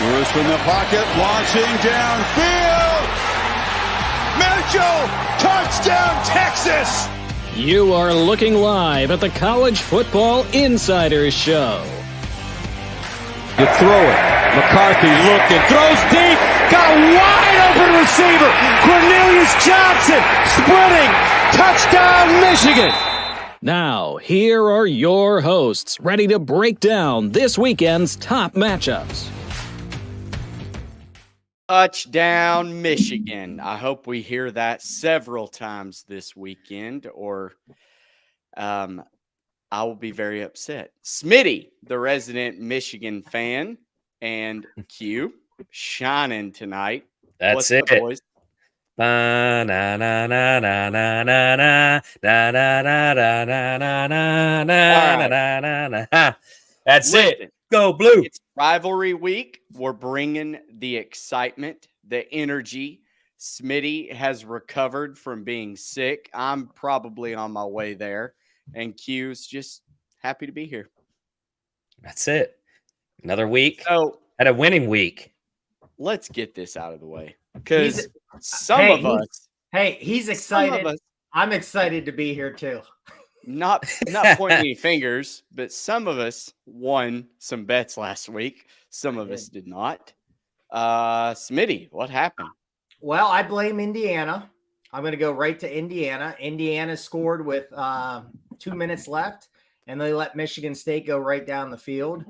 Lewis from the pocket, launching downfield. Mitchell, touchdown, Texas! You are looking live at the College Football Insiders Show. You throw it. McCarthy looking, throws deep, got a wide open receiver. Cornelius Johnson spreading, touchdown Michigan. Now, here are your hosts, ready to break down this weekend's top matchups. Touchdown, Michigan. I hope we hear that several times this weekend, or I will be very upset. Smitty, the resident Michigan fan, and Q, shining tonight. That's What's it. up, boys? Na na na na na na na na na na na na na na na na na. That's it. Go Blue. It's rivalry week. We're bringing the excitement, the energy. Smitty has recovered from being sick. I'm probably on my way there. And Q's just happy to be here. That's it. Another week. So, Had a winning week. let's get this out of the way. Because some of us. Hey, he's excited. I'm excited to be here too. Not pointing any fingers, but some of us won some bets last week. Some of us did not. Smitty, what happened? Well, I blame Indiana. I'm going to go right to Indiana. Indiana scored with 2 minutes left, and they let Michigan State go right down the field.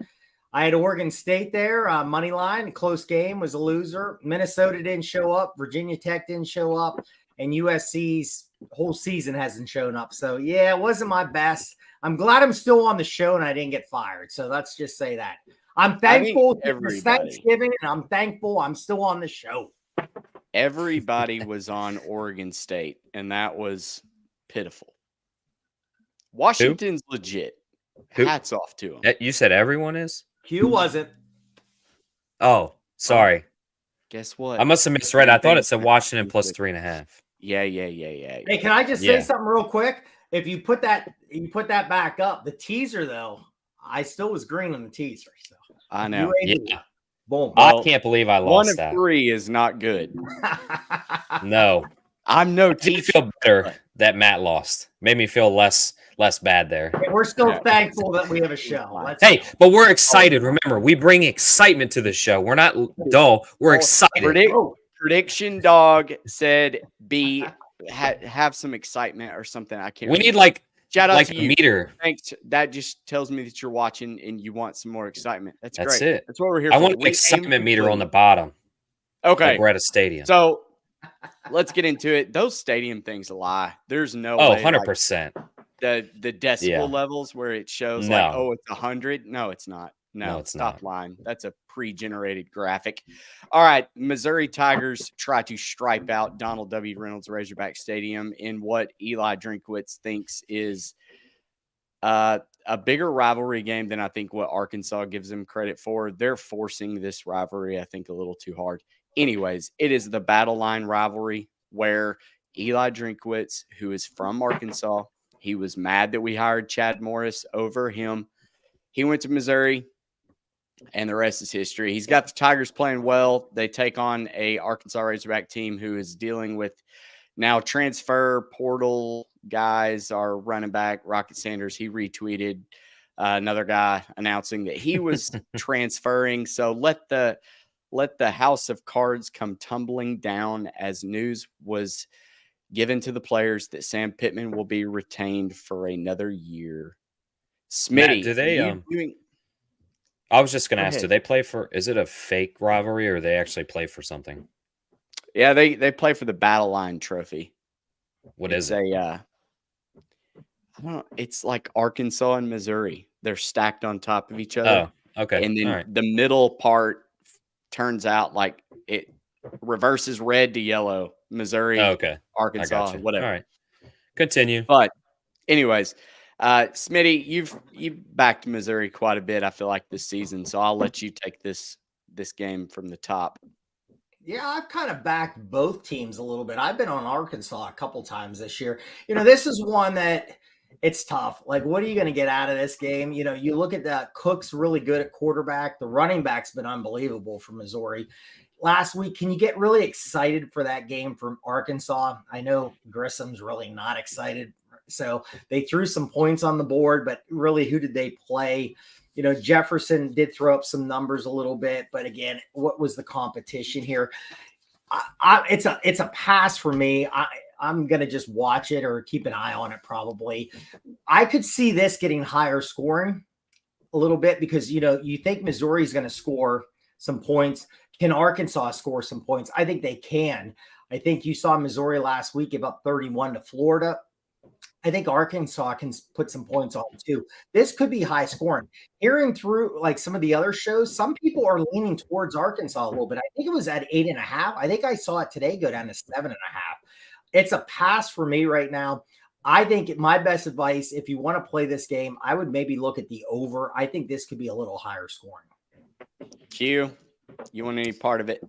I had Oregon State there, money line, close game, was a loser. Minnesota didn't show up. Virginia Tech didn't show up. And USC's whole season hasn't shown up. So, yeah, it wasn't my best. I'm glad I'm still on the show and I didn't get fired. So let's just say that. I'm thankful it's Thanksgiving, and I'm thankful I'm still on the show. Everybody was on Oregon State, and that was pitiful. Washington's legit. Who? Hats off to them. You said everyone is? Q wasn't. Oh, sorry. Guess what? I must have misread. I thought it said Washington plus 3.5. Yeah. Hey, can I just say something real quick? If you put that back up, the teaser though, I still was green on the teaser. So I know. Yeah. Boom. I can't believe I lost one that. 1 of 3 is not good. No. I'm no It made me teacher. feel better that Matt lost. Made me feel less bad there. And we're still thankful that we have a show. Hey, but we're excited. Remember, we bring excitement to the show. We're not dull. We're excited. Prediction dog said have some excitement or something. I can't. We need shout out like to a you. meter. Thanks. That just tells me that you're watching and you want some more excitement. That's great. it. That's what we're here I for. want an excitement meter on the bottom. Okay. Like we're at a stadium. So let's get into it. Those stadium things lie. There's no Oh, way. 100%. The decibel levels where it shows it's 100. No, it's not. No, it's stop not. lying. That's a pre-generated graphic. All right, Missouri Tigers try to stripe out Donald W. Reynolds Razorback Stadium in what Eli Drinkwitz thinks is a bigger rivalry game than I think what Arkansas gives them credit for. They're forcing this rivalry, I think, a little too hard. Anyways, it is the Battle Line rivalry where Eli Drinkwitz, who is from Arkansas, he was mad that we hired Chad Morris over him. He went to Missouri, and the rest is history. He's got the Tigers playing well. They take on a Arkansas Razorback team who is dealing with now transfer portal guys. Our running back, Rocket Sanders, he retweeted another guy announcing that he was transferring. So let the house of cards come tumbling down as news was given to the players that Sam Pittman will be retained for another year. Smitty, Matt, do they I was just going to ask, ahead. do they play for, is it a fake rivalry or they actually play for something? Yeah, they play for the Battle Line Trophy. What is it? I don't know. It's like Arkansas and Missouri. They're stacked on top of each other. Oh, okay. And then all right. the middle part turns out like it reverses red to yellow. Missouri, Okay. Arkansas, I got you. whatever. All right. Continue. But anyways, Smitty, you've backed Missouri quite a bit, I feel like, this season. So I'll let you take this game from the top. Yeah, I've kind of backed both teams a little bit. I've been on Arkansas a couple times this year. This is one that It's tough. Like, what are you going to get out of this game? You know, you look at that. Cook's really good at quarterback. The running back's been unbelievable for Missouri. Last week, can you get really excited for that game from Arkansas? I know Grissom's really not excited. So they threw some points on the board, but really, who did they play? You know, Jefferson did throw up some numbers a little bit, but again, what was the competition here? It's a pass for me. I'm going to just watch it or keep an eye on it probably. I could see this getting higher scoring a little bit because, you know, you think Missouri's going to score some points. Can Arkansas score some points? I think they can. I think you saw Missouri last week give up 31 to Florida. I think Arkansas can put some points on too. This could be high scoring. Hearing through like some of the other shows, some people are leaning towards Arkansas a little bit. I think it was at 8.5. I think I saw it today go down to 7.5. It's a pass for me right now. I think my best advice, if you want to play this game, I would maybe look at the over. I think this could be a little higher scoring. Q, you want any part of it?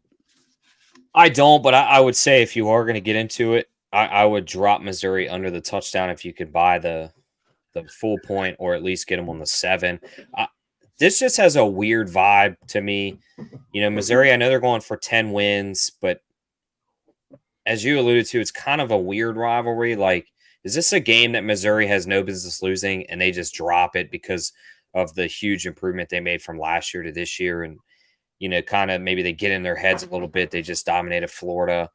I don't, but I would say if you are going to get into it, I would drop Missouri under the touchdown if you could buy the full point or at least get them on the 7. This just has a weird vibe to me. You know, Missouri, I know they're going for 10 wins, but as you alluded to, it's kind of a weird rivalry. Like, is this a game that Missouri has no business losing and they just drop it because of the huge improvement they made from last year to this year? And, you know, kind of maybe they get in their heads a little bit. They just dominated Florida.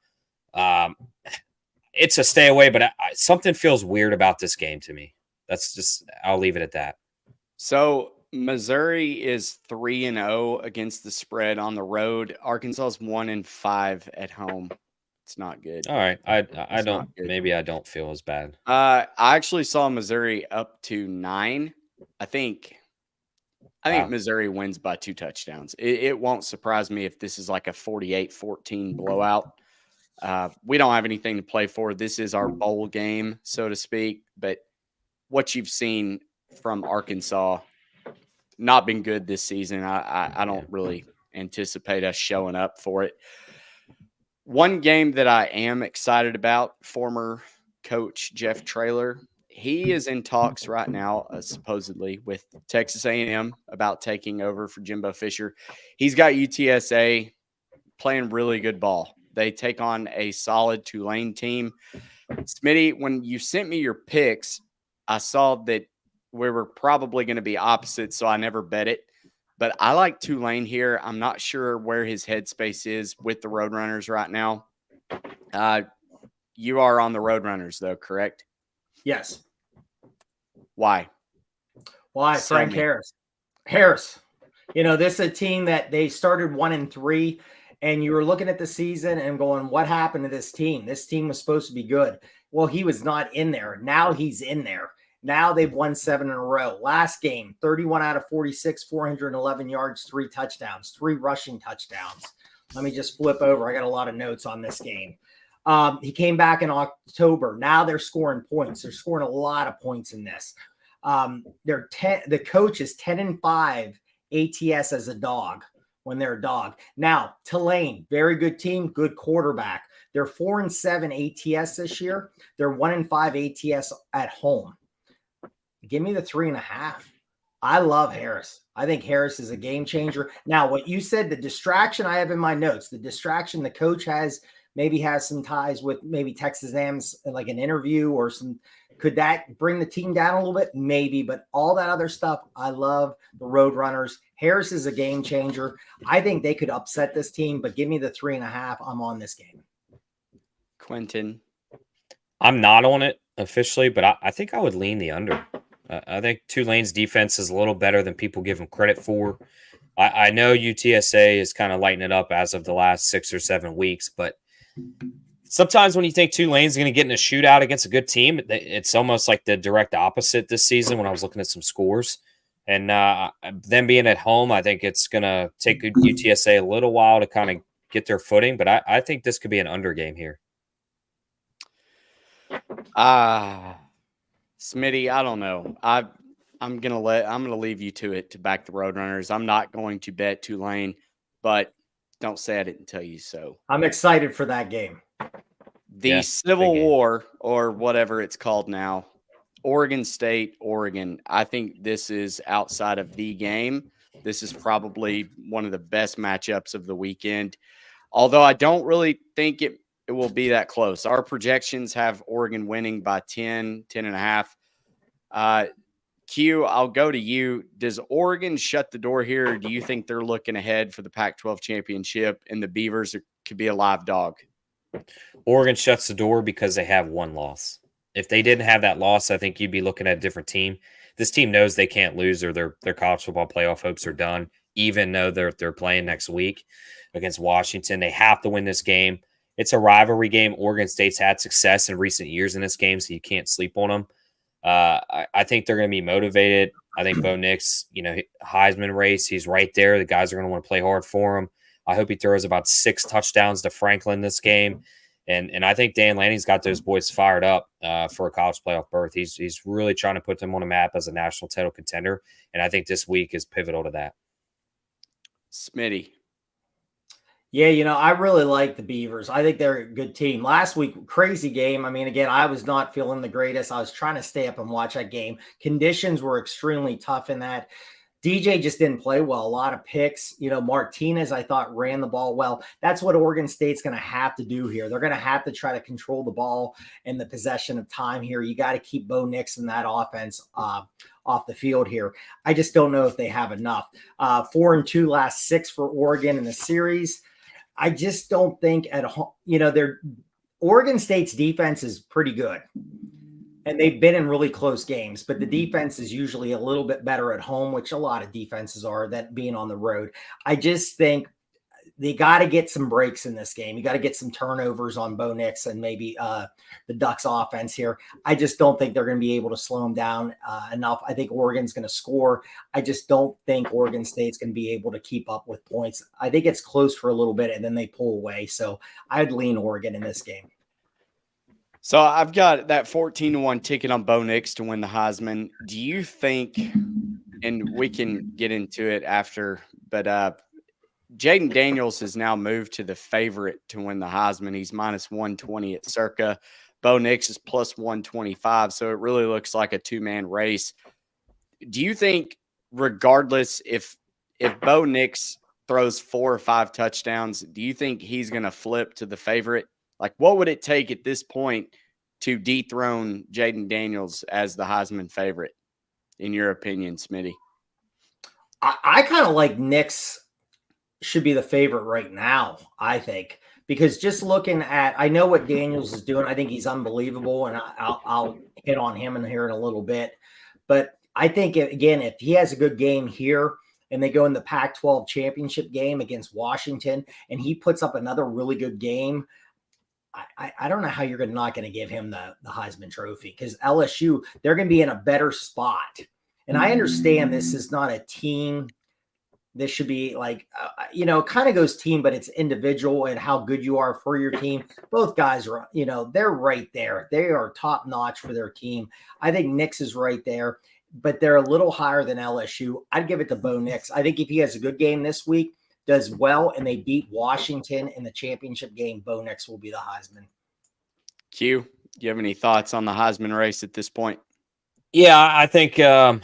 It's a stay away, but something feels weird about this game to me. I'll leave it at that. So Missouri is 3-0 against the spread on the road. Arkansas is 1-5 at home. It's not good. All right. I don't feel as bad. I actually saw Missouri up to 9. I think Missouri wins by 2 touchdowns. It won't surprise me if this is like a 48-14 blowout. We don't have anything to play for. This is our bowl game, so to speak. But what you've seen from Arkansas, not been good this season. I don't really anticipate us showing up for it. One game that I am excited about, former coach Jeff Traylor, he is in talks right now, supposedly, with Texas A&M about taking over for Jimbo Fisher. He's got UTSA playing really good ball. They take on a solid Tulane team. Smitty, when you sent me your picks, I saw that we were probably going to be opposite, so I never bet it. But I like Tulane here. I'm not sure where his headspace is with the Roadrunners right now. You are on the Roadrunners, though, correct? Yes. Why? Frank Harris. Harris. You know, this is a team that they started 1-3. And you were looking at the season and going, what happened to this team? This team was supposed to be good. Well, he was not in there. Now he's in there. Now they've won 7 in a row. Last game, 31 out of 46, 411 yards, 3 touchdowns, 3 rushing touchdowns. Let me just flip over. I got a lot of notes on this game. He came back in October. Now they're scoring points. They're scoring a lot of points in this. The coach is 10-5 ATS as a dog. When they're a dog. Now, Tulane, very good team, good quarterback. They're 4-7 ATS this year. They're 1-5 ATS at home. Give me the 3.5. I love Harris. I think Harris is a game changer. Now, what you said, the distraction I have in my notes, the distraction the coach has, maybe has some ties with maybe Texas A&M's, like an interview or some. Could that bring the team down a little bit? Maybe, but all that other stuff, I love the Roadrunners. Harris is a game changer. I think they could upset this team, but give me the 3.5. I'm on this game. Quentin. I'm not on it officially, but I think I would lean the under. I think Tulane's defense is a little better than people give them credit for. I know UTSA is kind of lighting it up as of the last 6 or 7 weeks, but sometimes when you think Tulane's going to get in a shootout against a good team, it's almost like the direct opposite this season when I was looking at some scores. And them being at home, I think it's going to take UTSA a little while to kind of get their footing. But I think this could be an under game here. Smitty, I don't know. I'm gonna leave you to it to back the Roadrunners. I'm not going to bet Tulane, but don't say I didn't tell you so. I'm excited for that game. The Civil War, or whatever it's called now, Oregon State, Oregon. I think this is outside of the game. This is probably one of the best matchups of the weekend. Although I don't really think it will be that close. Our projections have Oregon winning by 10, 10.5. Q, I'll go to you. Does Oregon shut the door here, or do you think they're looking ahead for the Pac-12 championship and the Beavers could be a live dog? Oregon shuts the door because they have one loss. If they didn't have that loss, I think you'd be looking at a different team. This team knows they can't lose, or their college football playoff hopes are done, even though they're playing next week against Washington. They have to win this game. It's a rivalry game. Oregon State's had success in recent years in this game, so you can't sleep on them. I think they're going to be motivated. I think Bo Nix, Heisman race, he's right there. The guys are going to want to play hard for him. I hope he throws about 6 touchdowns to Franklin this game. And I think Dan Lanning's got those boys fired up for a college playoff berth. He's really trying to put them on a map as a national title contender. And I think this week is pivotal to that. Smitty. Yeah, I really like the Beavers. I think they're a good team. Last week, crazy game. I mean, again, I was not feeling the greatest. I was trying to stay up and watch that game. Conditions were extremely tough in that. DJ just didn't play well. A lot of picks. Martinez, I thought, ran the ball well. That's what Oregon State's going to have to do here. They're going to have to try to control the ball and the possession of time here. You got to keep Bo Nix and that offense off the field here. I just don't know if they have enough. 4-2 last 6 for Oregon in the series. I just don't think at home, Oregon State's defense is pretty good. And they've been in really close games, but the defense is usually a little bit better at home, which a lot of defenses are, than being on the road. I just think they got to get some breaks in this game. You got to get some turnovers on Bo Nix and maybe the Ducks offense here. I just don't think they're going to be able to slow them down enough. I think Oregon's going to score. I just don't think Oregon State's going to be able to keep up with points. I think it's close for a little bit and then they pull away. So I'd lean Oregon in this game. So I've got that 14-1 ticket on Bo Nix to win the Heisman. Do you think, and we can get into it after, but Jaden Daniels has now moved to the favorite to win the Heisman. He's minus 120 at Circa. Bo Nix is plus 125, so it really looks like a two-man race. Do you think, regardless if Bo Nix throws 4 or 5 touchdowns, do you think he's going to flip to the favorite? Like, what would it take at this point to dethrone Jaden Daniels as the Heisman favorite, in your opinion, Smitty? I kind of like Nix should be the favorite right now, I think, because just looking at, I know what Daniels is doing. I think he's unbelievable, and I'll hit on him in here in a little bit. But I think, again, if he has a good game here and they go in the Pac-12 championship game against Washington and he puts up another really good game, I don't know how you're not going to give him the Heisman Trophy, because LSU, they're going to be in a better spot. And I understand this is not a team. This should be like, it kind of goes team, but it's individual and how good you are for your team. Both guys are, they're right there. They are top notch for their team. I think Nix is right there, but they're a little higher than LSU. I'd give it to Bo Nix. I think if he has a good game this week, does well, and they beat Washington in the championship game, Bo Nix will be the Heisman. Q, do you have any thoughts on the Heisman race at this point? Yeah, I think that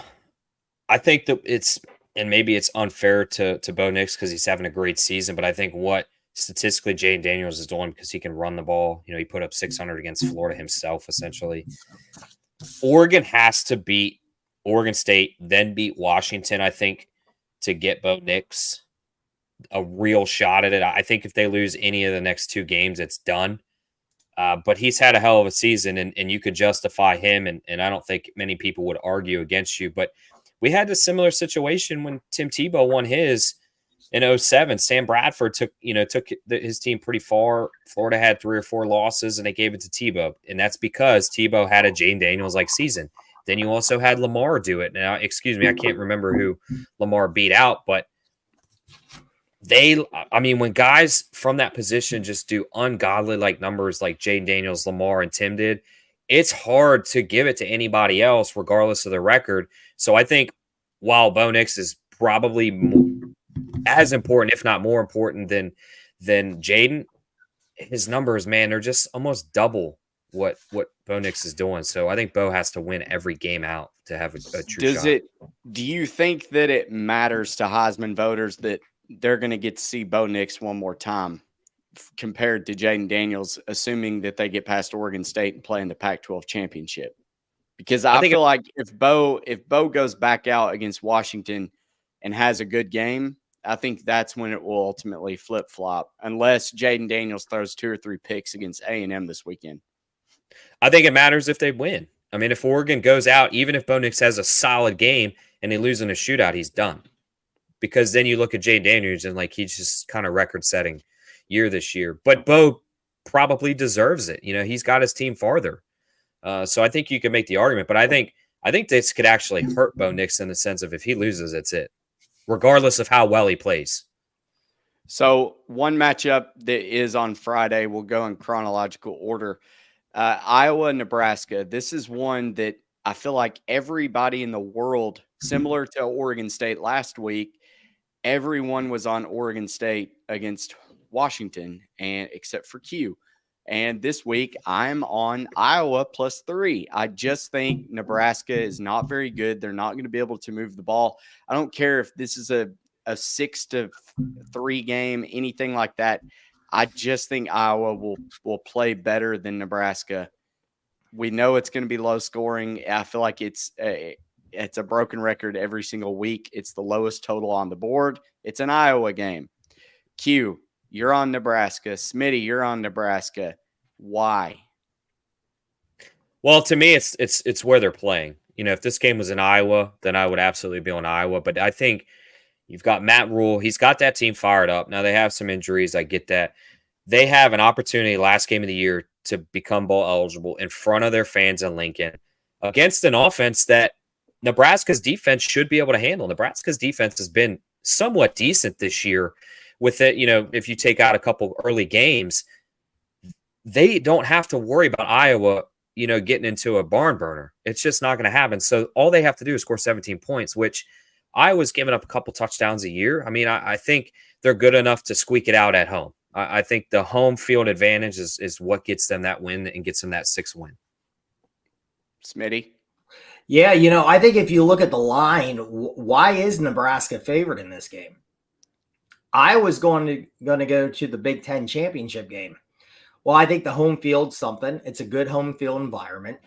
it's, and maybe it's unfair to Bo Nix because he's having a great season, but I think what statistically Jaden Daniels is doing, because he can run the ball, he put up 600 against Florida himself, essentially. Oregon has to beat Oregon State, then beat Washington, I think, to get Bo Nix a real shot at it. I think if they lose any of the next 2 games, it's done. But he's had a hell of a season, and you could justify him, and I don't think many people would argue against you. But we had a similar situation when Tim Tebow won his in 2007. Sam Bradford took his team pretty far. Florida had 3 or 4 losses, and they gave it to Tebow, and that's because Tebow had a Jaden Daniels-like season. Then you also had Lamar do it. Now, excuse me, I can't remember who Lamar beat out, but when guys from that position just do ungodly like numbers like Jaden Daniels, Lamar, and Tim did, it's hard to give it to anybody else regardless of the record. So I think while Bo Nix is probably as important, if not more important than Jaden, his numbers, man, they're just almost double what Bo Nix is doing. So I think Bo has to win every game out to have a true shot. Do you think that it matters to Heisman voters that they're going to get to see Bo Nix one more time compared to Jaden Daniels, assuming that they get past Oregon State and play in the Pac-12 championship? Because I feel like if Bo goes back out against Washington and has a good game, I think that's when it will ultimately flip-flop, unless Jaden Daniels throws 2 or 3 picks against A&M this weekend. I think it matters if they win. I mean, if Oregon goes out, even if Bo Nix has a solid game and they lose in a shootout, he's done. Because then you look at Jaden Daniels and like he's just kind of record-setting year this year. But Bo probably deserves it. You know, he's got his team farther. So I think you can make the argument. But I think this could actually hurt Bo Nix in the sense of if he loses, it's it, regardless of how well he plays. So one matchup that is on Friday, we'll go in chronological order. Iowa, Nebraska. This is one that I feel like everybody in the world, similar to Oregon State last week, everyone was on Oregon State against Washington, and except for Q. And this week, I'm on Iowa +3. I just think Nebraska is not very good. They're not going to be able to move the ball. I don't care if this is a 6-3 game, anything like that. I just think Iowa will play better than Nebraska. We know it's going to be low scoring. I feel like it's a broken record every single week. It's the lowest total on the board. It's an Iowa game. Q, you're on Nebraska. Smitty, you're on Nebraska. Why? Well, to me, it's where they're playing. You know, if this game was in Iowa, then I would absolutely be on Iowa. But I think you've got Matt Rule. He's got that team fired up. Now, they have some injuries. I get that. They have an opportunity last game of the year to become bowl eligible in front of their fans in Lincoln against an offense that Nebraska's defense should be able to handle. Nebraska's defense has been somewhat decent this year with it. You know, if you take out a couple early games, they don't have to worry about Iowa, you know, getting into a barn burner. It's just not going to happen. So all they have to do is score 17 points, which Iowa's giving up a couple touchdowns a year. I mean, I think they're good enough to squeak it out at home. I think the home field advantage is what gets them that win and gets them that 6th win. Smitty? Yeah, you know, I think if you look at the line, why is Nebraska favored in this game? Iowa's going to go to the Big Ten championship game. Well, I think the home field's something. It's a good home field environment.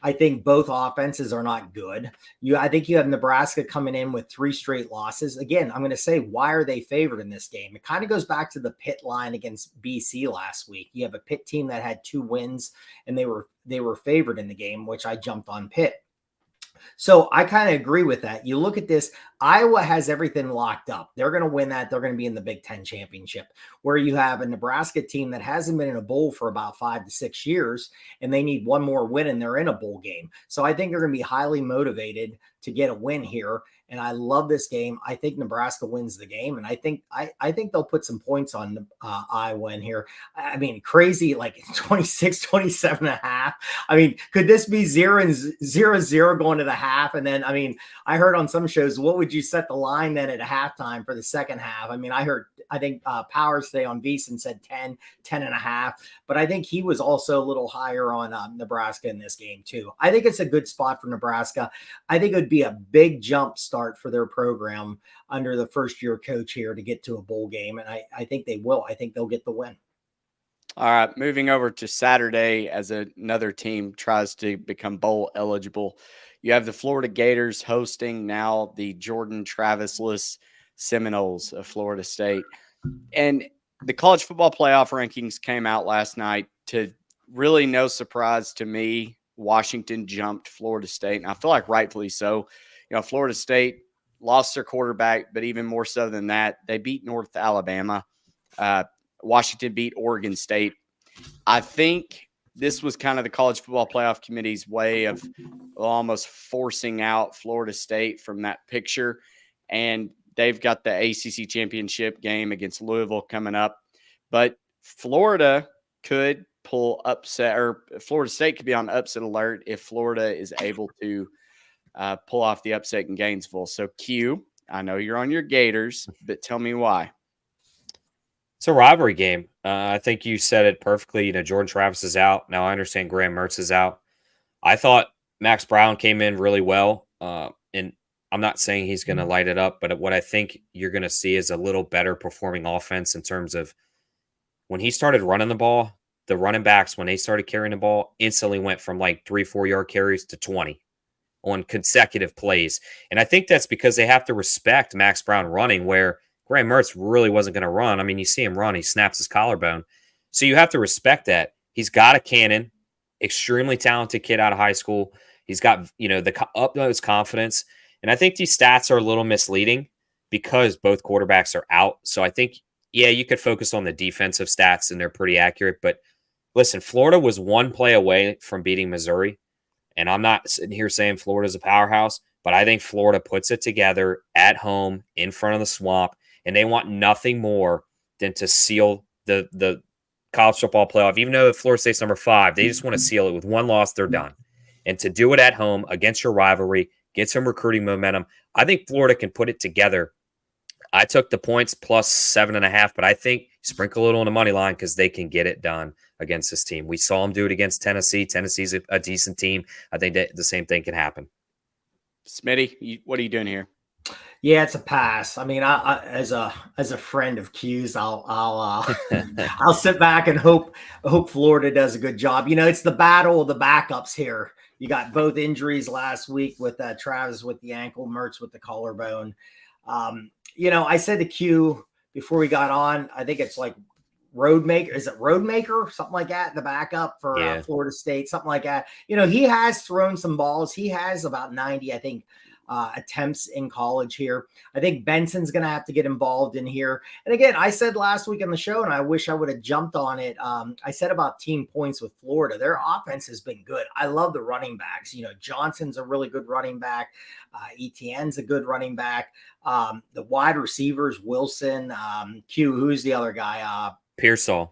I think both offenses are not good. I think you have Nebraska coming in with 3 straight losses. Again, I'm going to say, why are they favored in this game? It kind of goes back to the Pitt line against BC last week. You have a Pitt team that had 2 wins, and they were favored in the game, which I jumped on Pitt. So I kind of agree with that. You look at this, Iowa has everything locked up. They're going to win that. They're going to be in the Big Ten championship, where you have a Nebraska team that hasn't been in a bowl for about 5 to 6 years, and they need one more win, and they're in a bowl game. So I think they're going to be highly motivated to get a win here. And I love this game. I think Nebraska wins the game, and I think they'll put some points on Iowa in here. I mean, crazy, like 26, 27 and a half. I mean, could this be 0-0 going to the half? And then, I mean, I heard on some shows, what would you set the line then at halftime for the second half? I mean, I think Powers today on VSiN said 10 and a half, but I think he was also a little higher on Nebraska in this game too. I think it's a good spot for Nebraska. I think it would be a big jump start for their program under the first-year coach here to get to a bowl game, and I think they will. I think they'll get the win. All right, moving over to Saturday as another team tries to become bowl eligible. You have the Florida Gators hosting now the Jordan Travis-less Seminoles of Florida State. And the college football playoff rankings came out last night. To really no surprise to me, Washington jumped Florida State, and I feel like rightfully so. You know, Florida State lost their quarterback, but even more so than that, they beat North Alabama. Washington beat Oregon State. I think this was kind of the College Football Playoff Committee's way of almost forcing out Florida State from that picture. And they've got the ACC championship game against Louisville coming up. But Florida could pull upset, or Florida State could be on upset alert if Florida is able to pull off the upset in Gainesville. So, Q, I know you're on your Gators, but tell me why. It's a rivalry game. I think you said it perfectly. You know, Jordan Travis is out. Now I understand Graham Mertz is out. I thought Max Brown came in really well. And I'm not saying he's going to light it up, but what I think you're going to see is a little better performing offense in terms of when he started running the ball, the running backs, when they started carrying the ball, instantly went from like 3-4 yard carries to 20 on consecutive plays. And I think that's because they have to respect Max Brown running, where Graham Mertz really wasn't going to run. I mean, you see him run, he snaps his collarbone. So you have to respect that. He's got a cannon, extremely talented kid out of high school. He's got, the utmost confidence. And I think these stats are a little misleading because both quarterbacks are out. So I think, yeah, you could focus on the defensive stats and they're pretty accurate. But listen, Florida was one play away from beating Missouri. And I'm not sitting here saying Florida's a powerhouse, but I think Florida puts it together at home in front of the Swamp. And they want nothing more than to seal the college football playoff. Even though Florida State's number 5, they just want to seal it. With one loss, they're done. And to do it at home against your rivalry, get some recruiting momentum, I think Florida can put it together. I took the points plus 7.5, but I think sprinkle a little on the money line because they can get it done against this team. We saw them do it against Tennessee. Tennessee's a decent team. I think that the same thing can happen. Smitty, what are you doing here? Yeah, it's a pass. I mean, I as a friend of Q's, I'll sit back and hope Florida does a good job. It's the battle of the backups here. You got both injuries last week with Travis with the ankle, Mertz with the collarbone. I said to Q before we got on, I think it's like Roadmaker. Is it Roadmaker? Something like that. The backup for Florida State, something like that. He has thrown some balls. He has about 90, I think, attempts in college here. I think Benson's going to have to get involved in here. And again, I said last week on the show, and I wish I would have jumped on it. I said about team points with Florida. Their offense has been good. I love the running backs. Johnson's a really good running back. Etienne's a good running back. The wide receivers, Wilson, who's the other guy? Pearsall.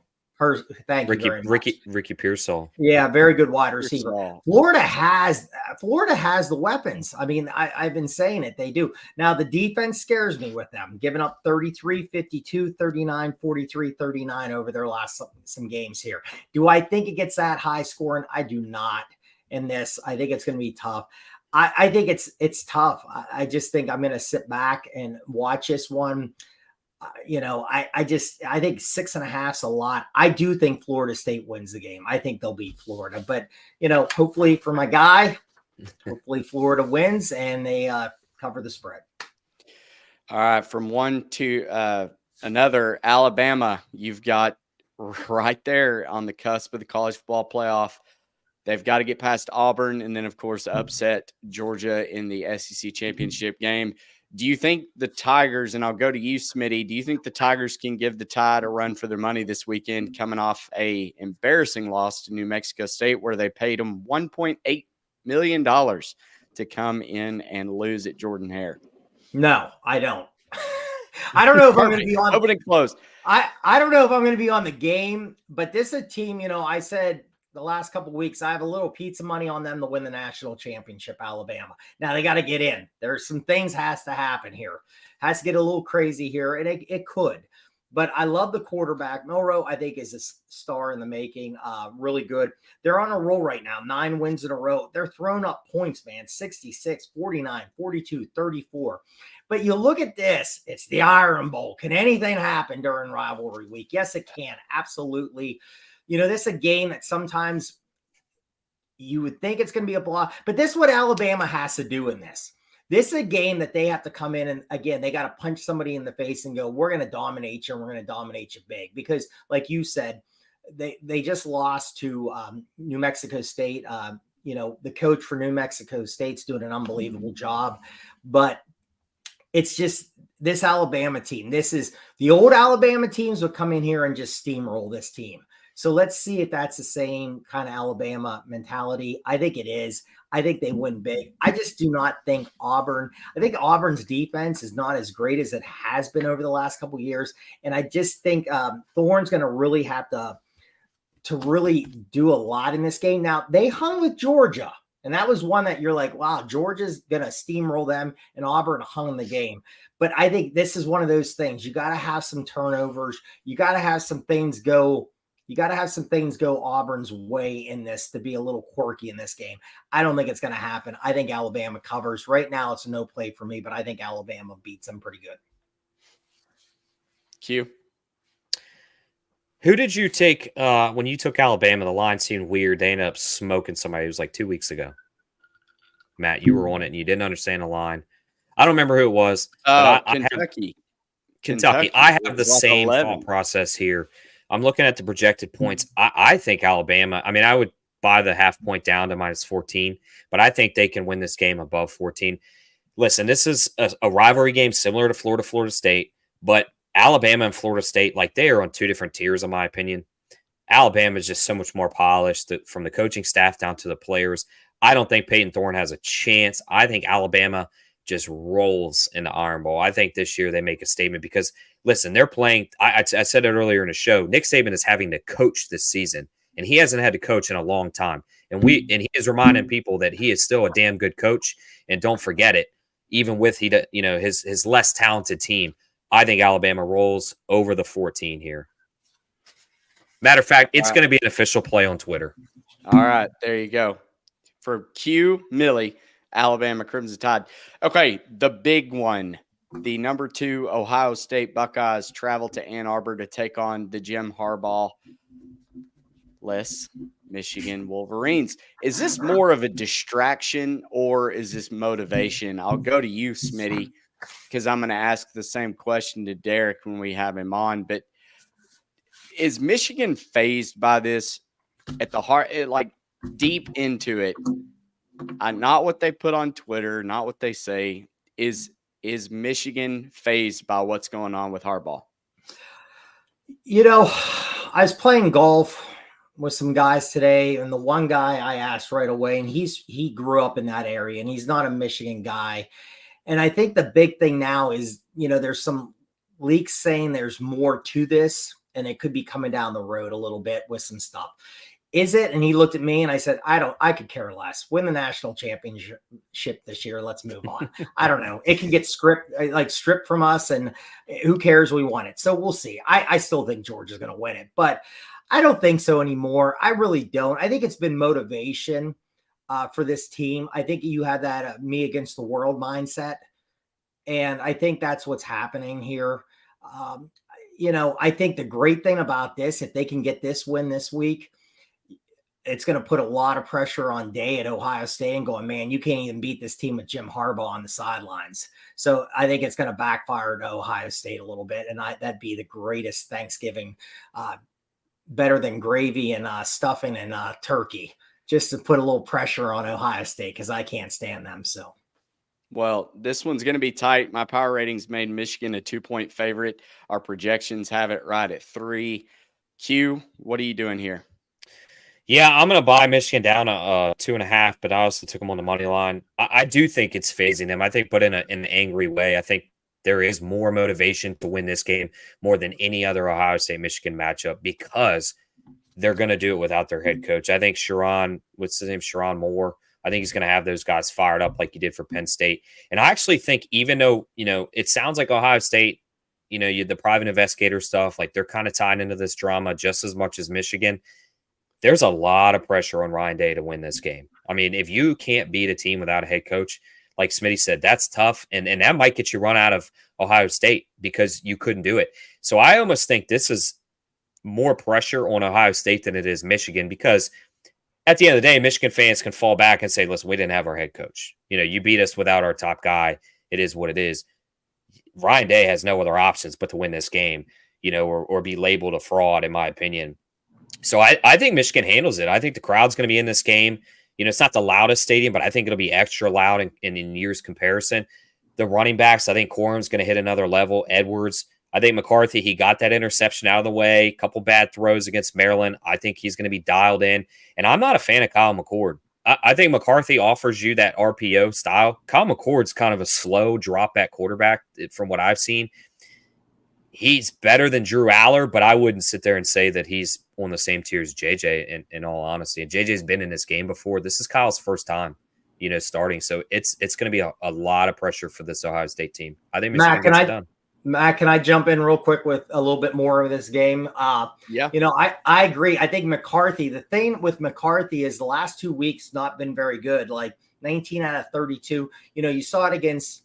Thank you very much. Ricky Pearsall. Yeah, very good wide receiver. Florida has the weapons. I mean, I've been saying it. They do. Now, the defense scares me with them, giving up 33, 52, 39, 43, 39 over their last some games here. Do I think it gets that high scoring? I do not in this. I think it's going to be tough. I think it's tough. I just think I'm going to sit back and watch this one. I think 6.5's a lot. I do think Florida State wins the game. I think they'll beat Florida, but hopefully for my guy, hopefully Florida wins and they cover the spread. All right. From one to another, Alabama, you've got right there on the cusp of the college football playoff. They've got to get past Auburn and then, of course, upset Georgia in the SEC championship game. Do you think the Tigers, and I'll go to you, Smitty, do you think the Tigers can give the Tide a run for their money this weekend, coming off a embarrassing loss to New Mexico State where they paid them $1.8 million to come in and lose at Jordan-Hare? No, I don't. I don't know if I'm going to be on – open and close. I don't know if I'm going to be on the game, but this is a team, I said – the last couple of weeks, I have a little pizza money on them to win the national championship, Alabama. Now they got to get in. There's some things has to happen here. Has to get a little crazy here, and it could. But I love the quarterback. Milroe, I think, is a star in the making. Really good. They're on a roll right now. 9 wins in a row. They're throwing up points, man. 66, 49, 42, 34. But you look at this. It's the Iron Bowl. Can anything happen during rivalry week? Yes, it can. Absolutely. This is a game that sometimes you would think it's going to be a block, but this is what Alabama has to do in this. This is a game that they have to come in and, again, they got to punch somebody in the face and go, we're going to dominate you and we're going to dominate you big. Because, like you said, they just lost to New Mexico State. The coach for New Mexico State's doing an unbelievable job. But it's just this Alabama team. This is the old Alabama teams would come in here and just steamroll this team. So let's see if that's the same kind of Alabama mentality. I think it is. I think they win big. I just do not think Auburn. I think Auburn's defense is not as great as it has been over the last couple of years. And I just think Thorne's going to really have to really do a lot in this game. Now, they hung with Georgia. And that was one that you're like, wow, Georgia's going to steamroll them, and Auburn hung in the game. But I think this is one of those things. You got to have some turnovers. You got to have some things go You got to have some things go Auburn's way in this to be a little quirky in this game. I don't think it's going to happen. I think Alabama covers. Right now, it's a no play for me, but I think Alabama beats them pretty good. Q. Who did you take when you took Alabama? The line seemed weird. They ended up smoking somebody. It was like 2 weeks ago. Matt, you were on it and you didn't understand the line. I don't remember who it was. But Kentucky. Kentucky. I have the like same 11. thought process here. I'm looking at the projected points. I think Alabama, I mean, I would buy the half point down to minus 14, but I think they can win this game above 14. Listen, this is a rivalry game similar to Florida State, but Alabama and Florida State, like they are on two different tiers, in my opinion. Alabama is just so much more polished from the coaching staff down to the players. I don't think Peyton Thorne has a chance. I think Alabama just rolls in the Iron Bowl. I think this year they make a statement because, listen, they're playing. I said it earlier in the show. Nick Saban is having to coach this season, and he hasn't had to coach in a long time. And he is reminding people that he is still a damn good coach. And don't forget it, even with his less talented team. I think Alabama rolls over the 14 here. Matter of fact, it's going to be an official play on Twitter. All right, there you go. For Q, Millie, Alabama Crimson Tide. Okay, the big one. The number 2 Ohio State Buckeyes travel to Ann Arbor to take on the Jim Harbaugh-less Michigan Wolverines. Is this more of a distraction or is this motivation? I'll go to you, Smitty, because I'm going to ask the same question to Derek when we have him on. But is Michigan fazed by this at the heart, like deep into it? Not what they put on Twitter, not what they say. Is Michigan fazed by what's going on with Harbaugh? I was playing golf with some guys today, and the one guy I asked right away, and he grew up in that area, and he's not a Michigan guy. And I think the big thing now is, there's some leaks saying there's more to this, and it could be coming down the road a little bit with some stuff. Is it? And he looked at me and I said, I could care less. Win the national championship this year. Let's move on. I don't know. It can get stripped from us, and who cares? We won it. So we'll see. I still think Georgia's going to win it, but I don't think so anymore. I really don't. I think it's been motivation for this team. I think you have that me against the world mindset. And I think that's what's happening here. I think the great thing about this, if they can get this win this week, it's going to put a lot of pressure on Day at Ohio State and going, man, you can't even beat this team with Jim Harbaugh on the sidelines. So I think it's going to backfire to Ohio State a little bit. And that'd be the greatest Thanksgiving, better than gravy and stuffing and turkey, just to put a little pressure on Ohio State because I can't stand them. So. Well, this one's going to be tight. My power ratings made Michigan a 2-point favorite. Our projections have it right at 3. Q, what are you doing here? Yeah, I'm going to buy Michigan down a 2.5, but I also took them on the money line. I do think it's phasing them. I think, but in an angry way. I think there is more motivation to win this game more than any other Ohio State-Michigan matchup because they're going to do it without their head coach. I think Sharon Moore, I think he's going to have those guys fired up like he did for Penn State. And I actually think even though, it sounds like Ohio State, the private investigator stuff, like they're kind of tied into this drama just as much as Michigan. There's a lot of pressure on Ryan Day to win this game. I mean, if you can't beat a team without a head coach, like Smitty said, that's tough. And that might get you run out of Ohio State because you couldn't do it. So I almost think this is more pressure on Ohio State than it is Michigan because at the end of the day, Michigan fans can fall back and say, listen, we didn't have our head coach. You beat us without our top guy. It is what it is. Ryan Day has no other options but to win this game, or be labeled a fraud, in my opinion. So I think Michigan handles it. I think the crowd's going to be in this game. It's not the loudest stadium, but I think it'll be extra loud in years comparison. The running backs, I think Corum's going to hit another level. Edwards, I think McCarthy, he got that interception out of the way. A couple bad throws against Maryland. I think he's going to be dialed in. And I'm not a fan of Kyle McCord. I think McCarthy offers you that RPO style. Kyle McCord's kind of a slow drop-back quarterback from what I've seen. He's better than Drew Aller, but I wouldn't sit there and say that he's on the same tier as JJ in all honesty. And JJ's been in this game before. This is Kyle's first time, starting. So it's going to be a lot of pressure for this Ohio State team. I think Michigan gets it done. Matt, can I jump in real quick with a little bit more of this game? Yeah. I agree. I think McCarthy, the thing with McCarthy is the last 2 weeks not been very good, like 19 out of 32. You saw it against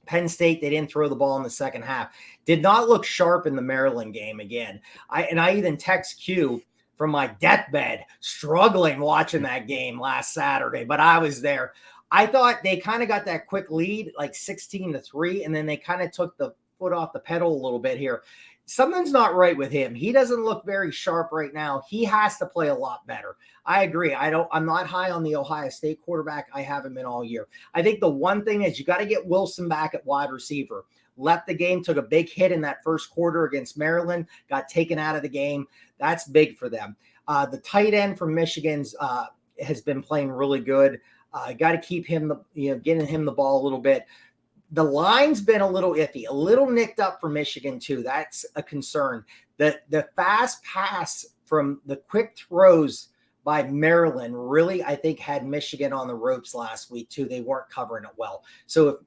Penn State. They didn't throw the ball in the second half. Did not look sharp in the Maryland game again. I even text Q from my deathbed, struggling watching that game last Saturday, but I was there. I thought they kind of got that quick lead, like 16-3, and then they kind of took the foot off the pedal a little bit here. Something's not right with him. He doesn't look very sharp right now. He has to play a lot better. I agree. I'm not high on the Ohio State quarterback. I haven't been all year. I think the one thing is you got to get Wilson back at wide receiver. Left the game, took a big hit in that first quarter against Maryland, got taken out of the game. That's big for them. The tight end from Michigan's has been playing really good. Got to keep him, getting him the ball a little bit. The line's been a little iffy, a little nicked up for Michigan too. That's a concern. The fast pass from the quick throws by Maryland really, I think, had Michigan on the ropes last week too. They weren't covering it well. So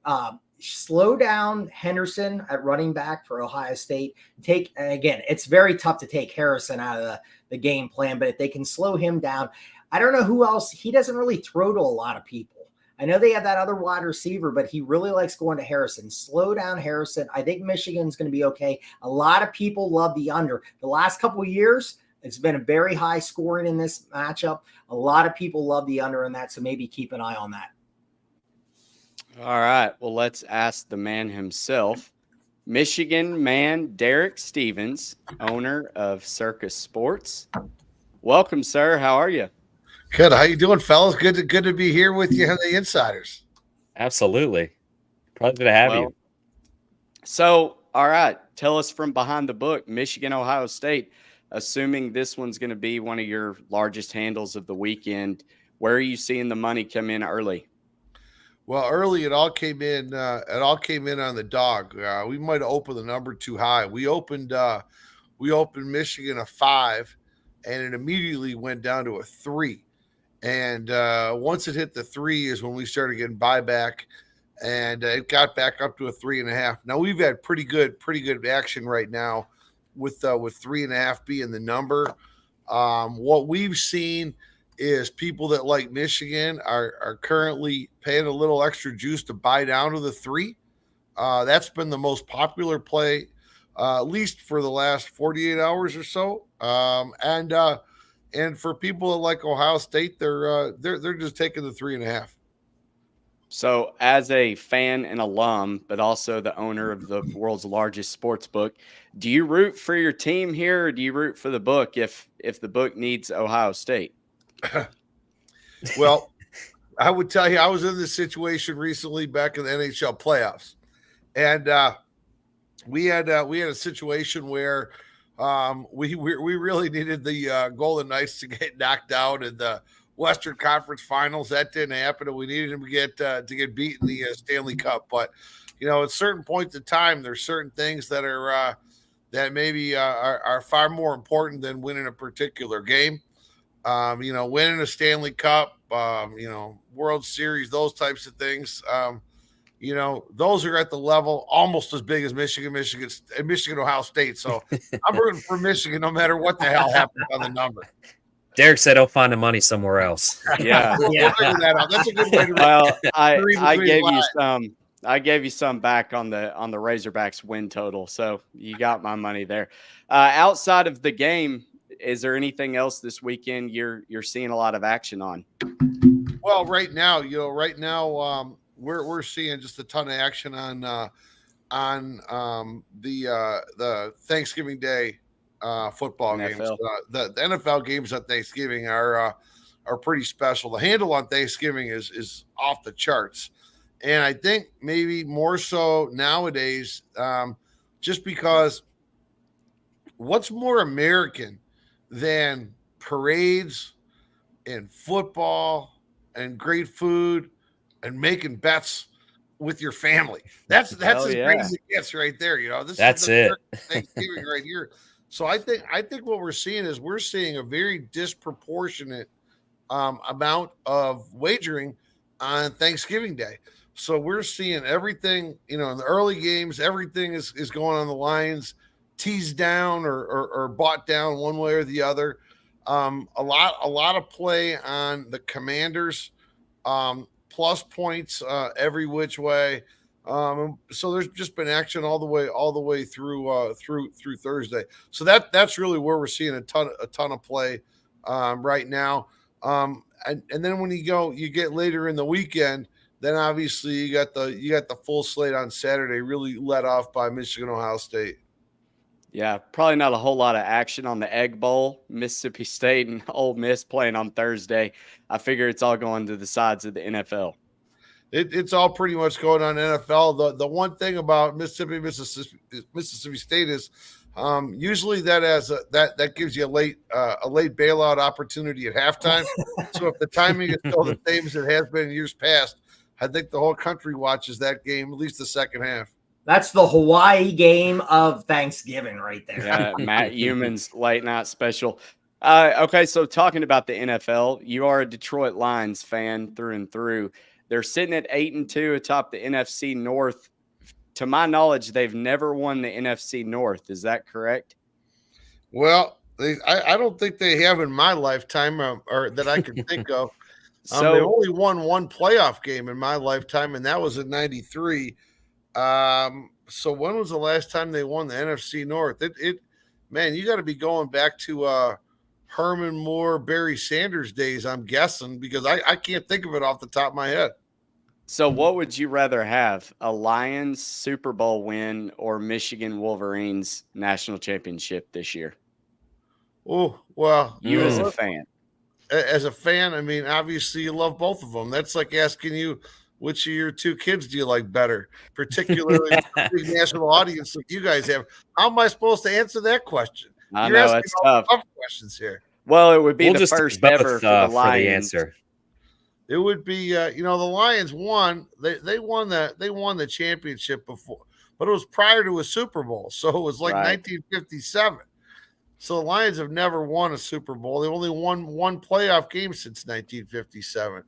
slow down Henderson at running back for Ohio State. Again, it's very tough to take Harrison out of the game plan, but if they can slow him down, I don't know who else. He doesn't really throw to a lot of people. I know they have that other wide receiver, but he really likes going to Harrison. Slow down Harrison. I think Michigan's going to be okay. A lot of people love the under. The last couple of years, it's been a very high scoring in this matchup. A lot of people love the under in that, so maybe keep an eye on that. All right. Well, let's ask the man himself. Michigan man Derek Stevens, owner of Circa Sports. Welcome, sir. How are you? Good. How you doing, fellas? Good to be here with you, the insiders. Absolutely. Pleasure to have you. So, all right. Tell us from behind the book, Michigan, Ohio State, assuming this one's going to be one of your largest handles of the weekend, where are you seeing the money come in early? Well, early it all came in. It all came in on the dog. We might have opened the number too high. We opened Michigan a 5, and it immediately went down to a 3. And once it hit the 3 is when we started getting buyback, and it got back up to a 3.5. Now we've had pretty good action right now with 3.5 being the number. What we've seen is people that like Michigan are currently paying a little extra juice to buy down to the 3. That's been the most popular play, at least for the last 48 hours or so. And for people that like Ohio State, they're just taking the 3.5. So as a fan and alum, but also the owner of the world's largest sports book, do you root for your team here, or do you root for the book if the book needs Ohio State? Well, I would tell you, I was in this situation recently back in the NHL playoffs, and we had a situation where we really needed the Golden Knights to get knocked out in the Western Conference Finals. That didn't happen, and we needed them to get beat in the Stanley Cup. But at certain points in time, there's certain things that are that maybe are far more important than winning a particular game. Winning a Stanley Cup, World Series, those types of things. Those are at the level almost as big as Michigan, Ohio State. So I'm rooting for Michigan no matter what the hell happens on the number. Derek said he'll find the money somewhere else. Yeah. We'll figure that out. That's a good way to Well, I gave you some back on the Razorbacks win total, so you got my money there. Outside of the game, is there anything else this weekend you're seeing a lot of action on? Well, right now, we're seeing just a ton of action on the Thanksgiving Day football NFL games. The NFL games on Thanksgiving are pretty special. The handle on Thanksgiving is off the charts, and I think maybe more so nowadays, just because what's more American than parades and football and great food and making bets with your family? That's as great as it gets right there. That's it. Thanksgiving right here. So I think what we're seeing is we're seeing a very disproportionate amount of wagering on Thanksgiving Day. So we're seeing everything, in the early games, everything is going on the Lions, teased down or bought down one way or the other. A lot of play on the Commanders, plus points every which way. So there's just been action all the way through Thursday. So that's really where we're seeing a ton of play right now. And then when you get later in the weekend, then obviously you got the full slate on Saturday, really led off by Michigan, Ohio State. Yeah, probably not a whole lot of action on the Egg Bowl. Mississippi State and Ole Miss playing on Thursday. I figure it's all going to the sides of the NFL. It's all pretty much going on NFL. The one thing about Mississippi State is usually that gives you a late bailout opportunity at halftime. So if the timing is still the same as it has been in years past, I think the whole country watches that game, at least the second half. That's the Hawaii game of Thanksgiving right there. Yeah, Matt Human's late night special. Okay, so talking about the NFL, you are a Detroit Lions fan through and through. They're sitting at 8-2 atop the NFC North. To my knowledge, they've never won the NFC North. Is that correct? Well, I don't think they have in my lifetime, or that I can think of. So they only won one playoff game in my lifetime, and that was in '93. So when was the last time they won the NFC North? Man, you got to be going back to Herman Moore, Barry Sanders days, I'm guessing, because I can't think of it off the top of my head. So what would you rather have, a Lions Super Bowl win or Michigan Wolverines national championship this year? Oh, well, You as a fan. As a fan, I mean, obviously you love both of them. That's like asking you, which of your two kids do you like better, particularly a big national audience like you guys have? How am I supposed to answer that question? You're asking that's tough questions here. Well, it would be We'll the just first both, ever for the for Lions. the answer. It would be, the Lions won. They won the championship before, but it was prior to a Super Bowl, so it was like 1957. So the Lions have never won a Super Bowl. They only won one playoff game since 1957.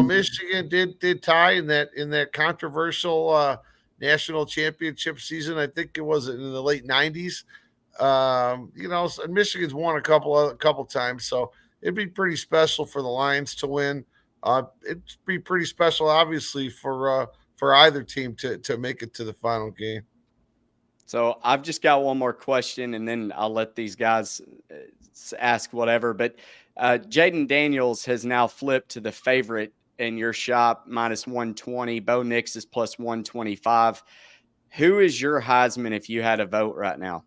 Michigan did tie in that controversial national championship season. I think it was in the late 90s. And Michigan's won a couple times, so it'd be pretty special for the Lions to win. It'd be pretty special, obviously, for either team to make it to the final game. So I've just got one more question, and then I'll let these guys ask whatever. But Jaden Daniels has now flipped to the favorite in your shop, minus 120. Bo Nix is plus 125. Who is your Heisman if you had a vote right now?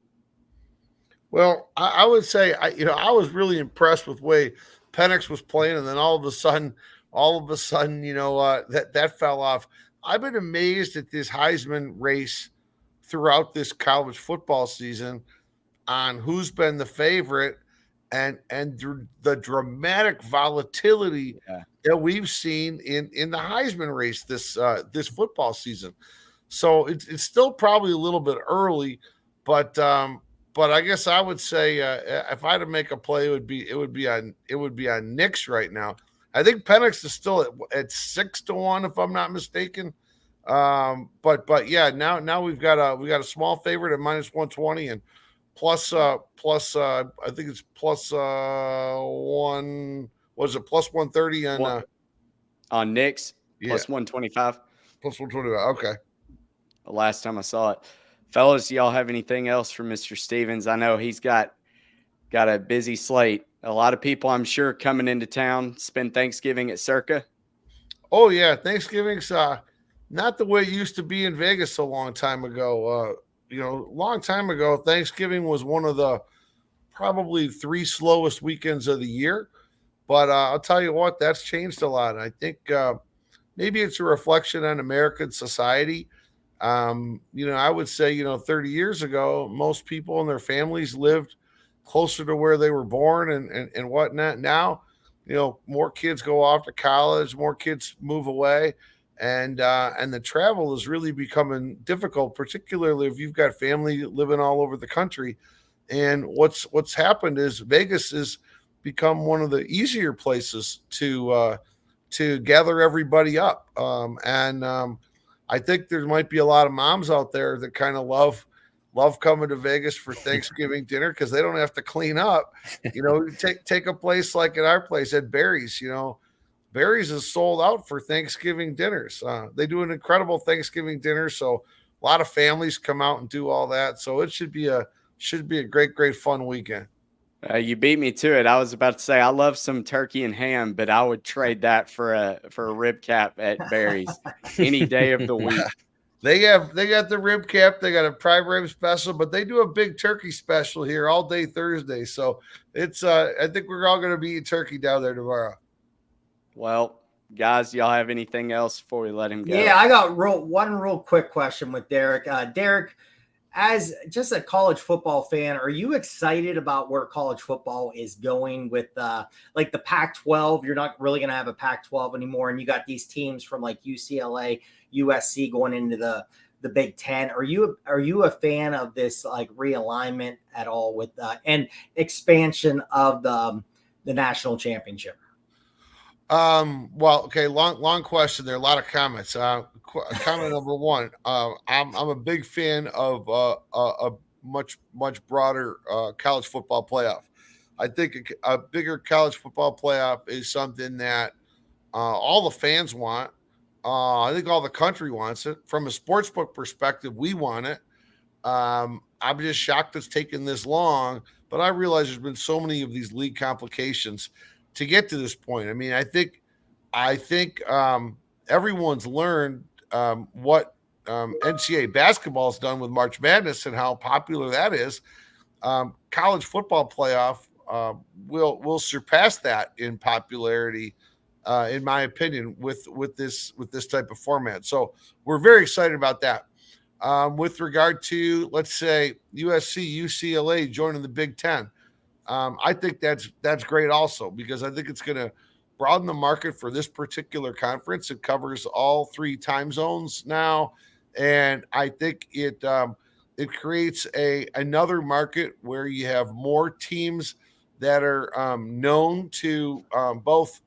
Well, I would say I was really impressed with the way Penix was playing, and then all of a sudden, that fell off. I've been amazed at this Heisman race throughout this college football season on who's been the favorite and the dramatic volatility that we've seen in the Heisman race this football season. So it's still probably a little bit early, but I guess I would say if I had to make a play, it would be on Nix right now. I think Penix is still at 6-1 if I'm not mistaken. But yeah, now we've got a small favorite at minus 120 and plus I think it's plus one. Was it plus 130 on Nix? Plus 125. Plus 125. Okay. The last time I saw it. Fellas, do y'all have anything else for Mr. Stevens? I know he's got a busy slate. A lot of people, I'm sure, coming into town, spend Thanksgiving at Circa. Oh, yeah. Thanksgiving's not the way it used to be in Vegas a long time ago. Long time ago, Thanksgiving was one of the probably 3 slowest weekends of the year. But I'll tell you what, that's changed a lot. I think maybe it's a reflection on American society. I would say, 30 years ago, most people and their families lived closer to where they were born and whatnot. Now, more kids go off to college, more kids move away, and the travel is really becoming difficult, particularly if you've got family living all over the country. And what's happened is Vegas has become one of the easier places to to gather everybody up. I think there might be a lot of moms out there that kind of love coming to Vegas for Thanksgiving dinner because they don't have to clean up. Take a place like at our place at Barry's. Barry's is sold out for Thanksgiving dinners. They do an incredible Thanksgiving dinner, so a lot of families come out and do all that. So it should be a great fun weekend. You beat me to it. I was about to say I love some turkey and ham, but I would trade that for a rib cap at Barry's any day of the week. They got the rib cap. They got a prime rib special, but they do a big turkey special here all day Thursday. So it's I think we're all going to be eating turkey down there tomorrow. Well, guys, y'all have anything else before we let him go? Yeah, I got one real quick question with Derek. Derek, as just a college football fan, are you excited about where college football is going with like the Pac-12? You're not really going to have a Pac-12 anymore, and you got these teams from like UCLA, USC going into the Big Ten. Are you a fan of this like realignment at all with and expansion of the national championship? Well, okay, long question there. A lot of comments. Comment number one. I'm a big fan of a much broader college football playoff. I think a bigger college football playoff is something that all the fans want. I think all the country wants it. From a sportsbook perspective, we want it. I'm just shocked it's taken this long, but I realize there's been so many of these league complications to get to this point. I mean, I think everyone's learned what NCAA basketball has done with March Madness and how popular that is. College football playoff will surpass that in popularity, in my opinion, with this type of format. So we're very excited about that. With regard to, let's say, USC, UCLA joining the Big Ten, I think that's great also, because I think it's going to broaden the market for this particular conference. It covers all 3 time zones now, and I think it creates another market where you have more teams that are known to both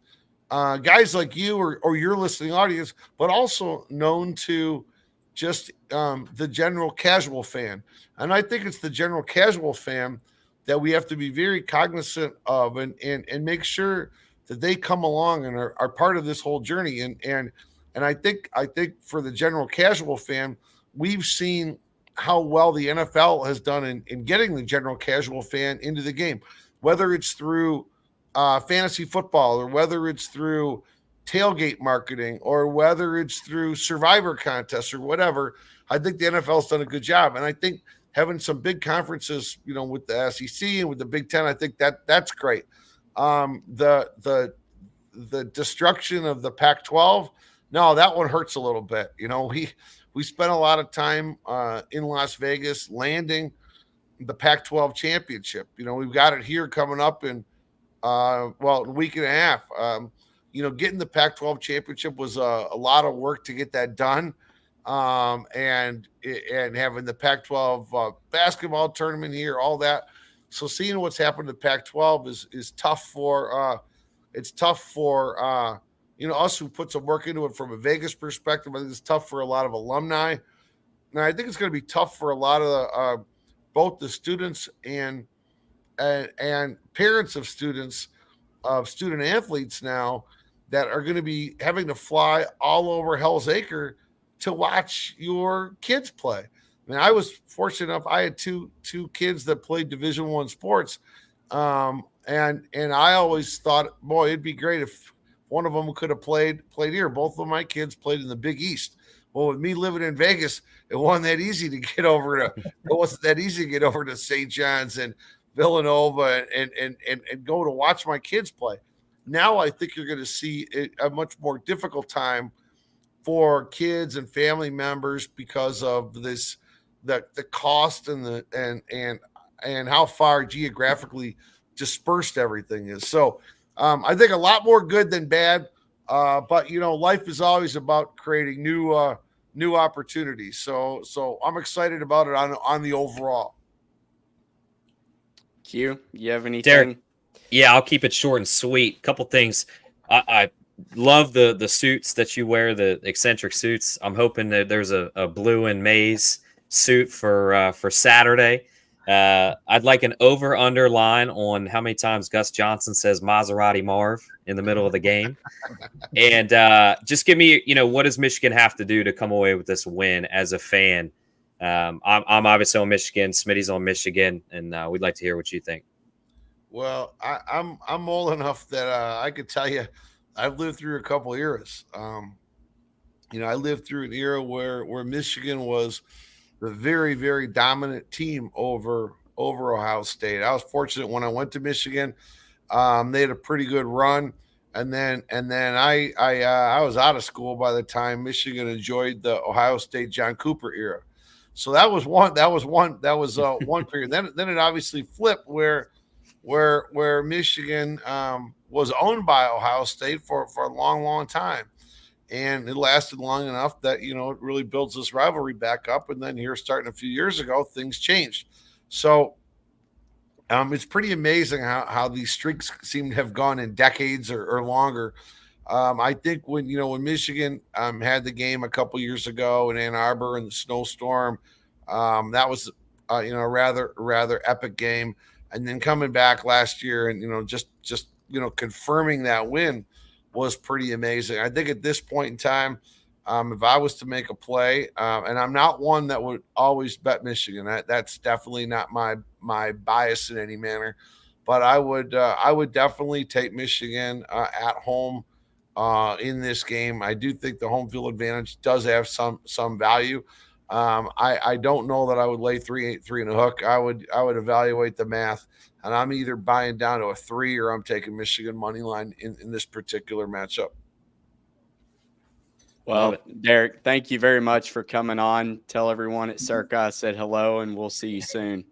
guys like you or your listening audience, but also known to just the general casual fan. And I think it's the general casual fan that we have to be very cognizant of and make sure that they come along and are part of this whole journey. And I think for the general casual fan, we've seen how well the NFL has done in getting the general casual fan into the game, whether it's through fantasy football or whether it's through tailgate marketing or whether it's through survivor contests or whatever. I think the NFL has done a good job. And I think having some big conferences, with the SEC and with the Big Ten, I think that's great. The destruction of the Pac-12, no, that one hurts a little bit. We spent a lot of time in Las Vegas landing the Pac-12 championship. We've got it here coming up in a week and a half. Getting the Pac-12 championship was a lot of work to get that done. And having the Pac-12 basketball tournament here, all that. So seeing what's happened to Pac-12 is tough for us who put some work into it from a Vegas perspective. I think it's tough for a lot of alumni. And I think it's going to be tough for a lot of both the students and parents of student athletes now that are going to be having to fly all over Hell's Acre to watch your kids play. I mean, I was fortunate enough. I had two kids that played Division I sports. And I always thought, boy, it'd be great if one of them could have played here. Both of my kids played in the Big East. Well, with me living in Vegas, it wasn't that easy to get over to St. John's and Villanova and go to watch my kids play. Now I think you're going to see a much more difficult time for kids and family members because of this, the cost and how far geographically dispersed everything is. So I think a lot more good than bad. But life is always about creating new opportunities. So I'm excited about it on the overall. Q, you have anything? Derek, yeah, I'll keep it short and sweet. Couple things. I love the suits that you wear, the eccentric suits. I'm hoping that there's a blue and maize suit for Saturday. I'd like an over-under line on how many times Gus Johnson says Maserati Marv in the middle of the game. And just give me, what does Michigan have to do to come away with this win as a fan? I'm obviously on Michigan. Smitty's on Michigan, and we'd like to hear what you think. Well, I'm old enough that I could tell you I've lived through a couple eras. I lived through an era where Michigan was the very, very dominant team over Ohio State. I was fortunate when I went to Michigan. They had a pretty good run, and then I was out of school by the time Michigan enjoyed the Ohio State John Cooper era. So that was one period. Then it obviously flipped where Michigan was owned by Ohio State for a long, long time. And it lasted long enough that, it really builds this rivalry back up. And then here, starting a few years ago, things changed. So it's pretty amazing how these streaks seem to have gone in decades or longer. I think when Michigan had the game a couple years ago in Ann Arbor in the snowstorm, that was a rather epic game. And then coming back last year and just confirming that win was pretty amazing. I think at this point in time, if I was to make a play, and I'm not one that would always bet Michigan, that's definitely not my bias in any manner, but I would definitely take Michigan at home in this game. I do think the home field advantage does have some value. I don't know that I would lay 3 and a hook. I would evaluate the math, and I'm either buying down to a 3 or I'm taking Michigan money line in this particular matchup. Well, Derek, thank you very much for coming on. Tell everyone at Circa I said hello, and we'll see you soon.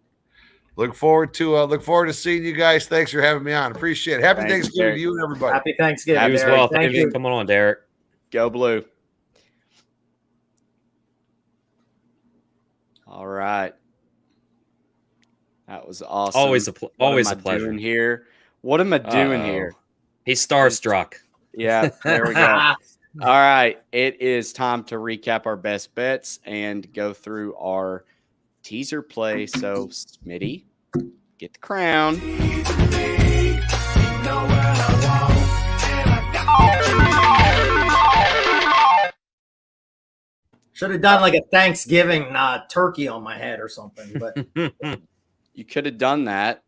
Look forward to seeing you guys. Thanks for having me on. Appreciate it. Happy Thanksgiving to you and everybody. Happy Thanksgiving. You as well. Thank you for coming on, Derek. Go Blue. All right. That was awesome. Always a pleasure. What am I doing here? He's starstruck. Yeah, there we go. All right. It is time to recap our best bets and go through our teaser play. So, Smitty, get the crown. Should have done like a Thanksgiving turkey on my head or something. But you could have done that.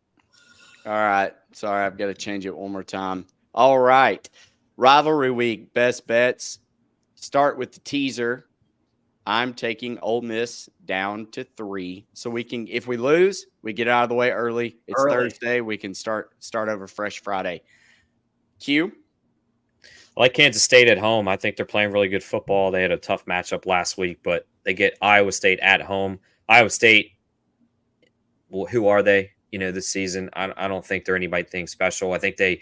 All right. Sorry, I've got to change it one more time. All right. Rivalry week, best bets. Start with the teaser. I'm taking Ole Miss down to 3. So we can, if we lose, we get out of the way early. It's Thursday. We can start over fresh Friday. Q? I like Kansas State at home. I think they're playing really good football. They had a tough matchup last week, but they get Iowa State at home. Iowa State, well, who are they? This season, I don't think they're anything special. I think they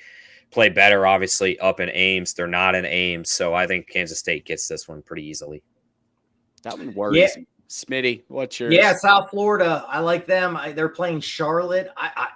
play better, obviously, up in Ames. They're not in Ames, so I think Kansas State gets this one pretty easily. That one worries. Yeah. Smitty, what's yours? Yeah, South Florida. I like them. They're playing Charlotte.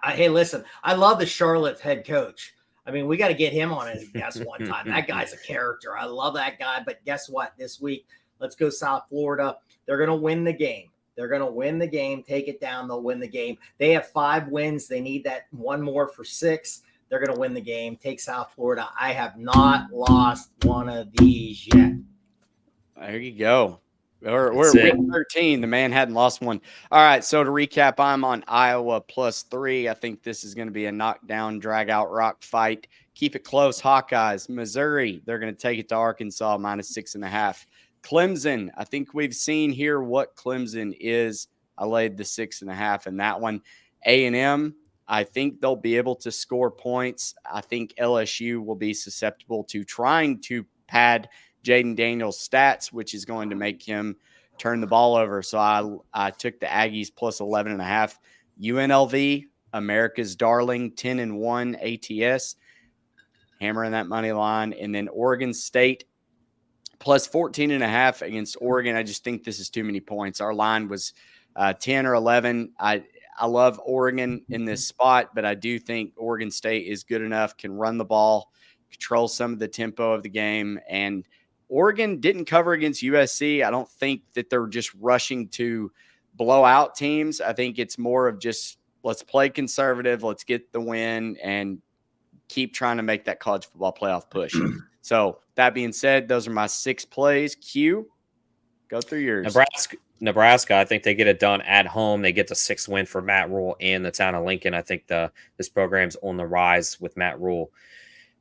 Hey, listen, I love the Charlotte head coach. I mean, we got to get him on as a guest one time. That guy's a character. I love that guy. But guess what? This week, let's go South Florida. They're going to win the game. They're going to win the game. Take it down. They'll win the game. They have 5 wins. They need that one more for 6. They're going to win the game. Take South Florida. I have not lost one of these yet. There you go. We're week 13. The man hadn't lost one. All right. So to recap, I'm on Iowa +3. I think this is going to be a knockdown, drag-out rock fight. Keep it close, Hawkeyes. Missouri, they're going to take it to Arkansas -6.5. Clemson, I think we've seen here what Clemson is. I laid the 6.5 in that one. A&M, I think they'll be able to score points. I think LSU will be susceptible to trying to pad Jaden Daniels' stats, which is going to make him turn the ball over. So I took the Aggies +11.5. UNLV, America's darling, 10-1 ATS, hammering that money line. And then Oregon State +14.5 against Oregon. I just think this is too many points. Our line was 10 or 11. I love Oregon in this spot, but I do think Oregon State is good enough, can run the ball, control some of the tempo of the game. And Oregon didn't cover against USC. I don't think that they're just rushing to blow out teams. I think it's more of just, let's play conservative, let's get the win, and keep trying to make that college football playoff push. So that being said, those are my 6 plays. Q, go through yours. Nebraska, I think they get it done at home. They get the 6th win for Matt Rule and the town of Lincoln. I think this program's on the rise with Matt Rule.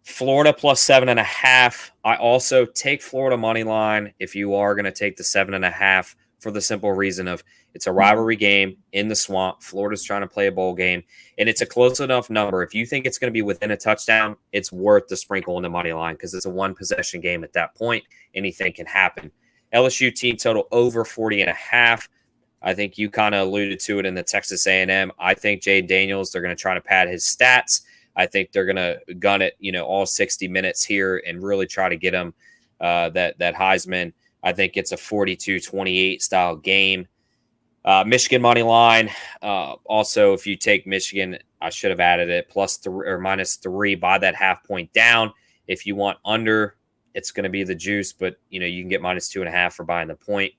Florida plus 7.5. I also take Florida money line if you are going to take the 7.5 for the simple reason of it's a rivalry game in the swamp. Florida's trying to play a bowl game, and it's a close enough number. If you think it's going to be within a touchdown, it's worth the sprinkle on the money line because it's a 1-possession game at that point. Anything can happen. LSU team total over 40.5. I think you kind of alluded to it in the Texas A&M. I think Jade Daniels, they're going to try to pad his stats. I think they're going to gun it, all 60 minutes here and really try to get him that Heisman. I think it's a 42-28 style game. Michigan money line. Also, if you take Michigan, I should have added it +3 or -3 by that half point down. If you want under, it's going to be the juice, but you can get -2.5 for buying the point.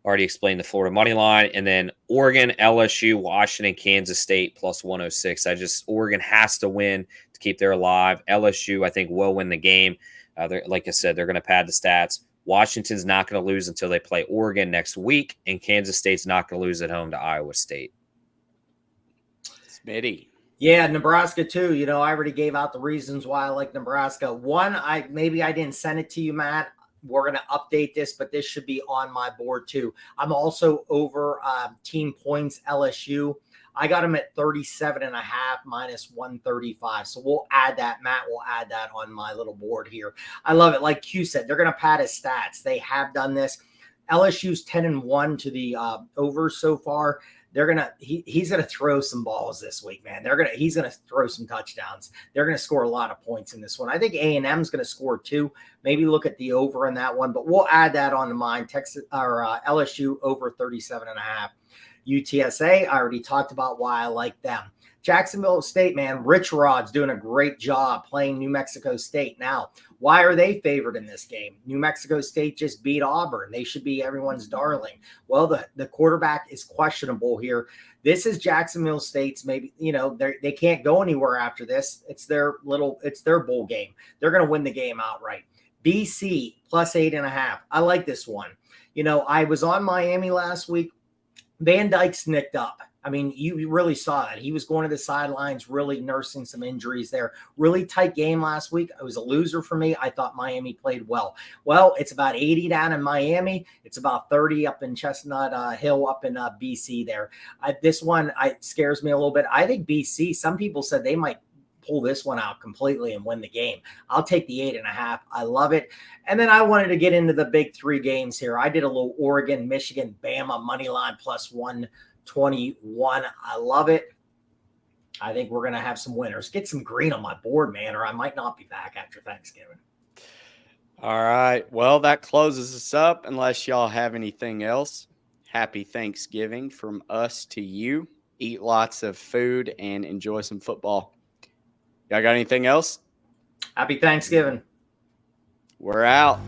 Already explained the Florida money line, and then Oregon, LSU, Washington, Kansas State +106. Oregon has to win to keep their alive. LSU, I think, will win the game. Like I said, they're going to pad the stats. Washington's not going to lose until they play Oregon next week, and Kansas State's not going to lose at home to Iowa State. Smitty. Yeah, Nebraska too. I already gave out the reasons why I like Nebraska. One, maybe I didn't send it to you, Matt. We're going to update this, but this should be on my board too. I'm also over team points LSU. I got them at 37.5 -135. So we'll add that. Matt will add that on my little board here. I love it. Like Q said, they're going to pad his stats. They have done this. LSU's 10-1 to the over so far. He's gonna throw some balls this week, man. He's gonna throw some touchdowns. They're gonna score a lot of points in this one. I think A&M's gonna score too. Maybe look at the over in that one, but we'll add that on to mine. Texas or LSU over 37.5. UTSA, I already talked about why I like them. Jacksonville State, man, Rich Rod's doing a great job playing New Mexico State. Now, why are they favored in this game? New Mexico State just beat Auburn. They should be everyone's darling. Well, the quarterback is questionable here. This is Jacksonville State's maybe, they can't go anywhere after this. It's their bowl game. They're going to win the game outright. BC +8.5. I like this one. I was on Miami last week. Van Dyke's nicked up. I mean, you really saw that. He was going to the sidelines, really nursing some injuries there. Really tight game last week. It was a loser for me. I thought Miami played well. Well, it's about 80 down in Miami. It's about 30 up in Chestnut Hill up in BC there. This one scares me a little bit. I think BC, some people said they might pull this one out completely and win the game. I'll take the 8.5. I love it. And then I wanted to get into the big 3 games here. I did a little Oregon, Michigan, Bama money line +121. I love it. I think we're going to have some winners. Get some green on my board, man, or I might not be back after Thanksgiving. All right. Well, that closes us up unless y'all have anything else. Happy Thanksgiving from us to you. Eat lots of food and enjoy some football. Y'all got anything else? Happy Thanksgiving. We're out.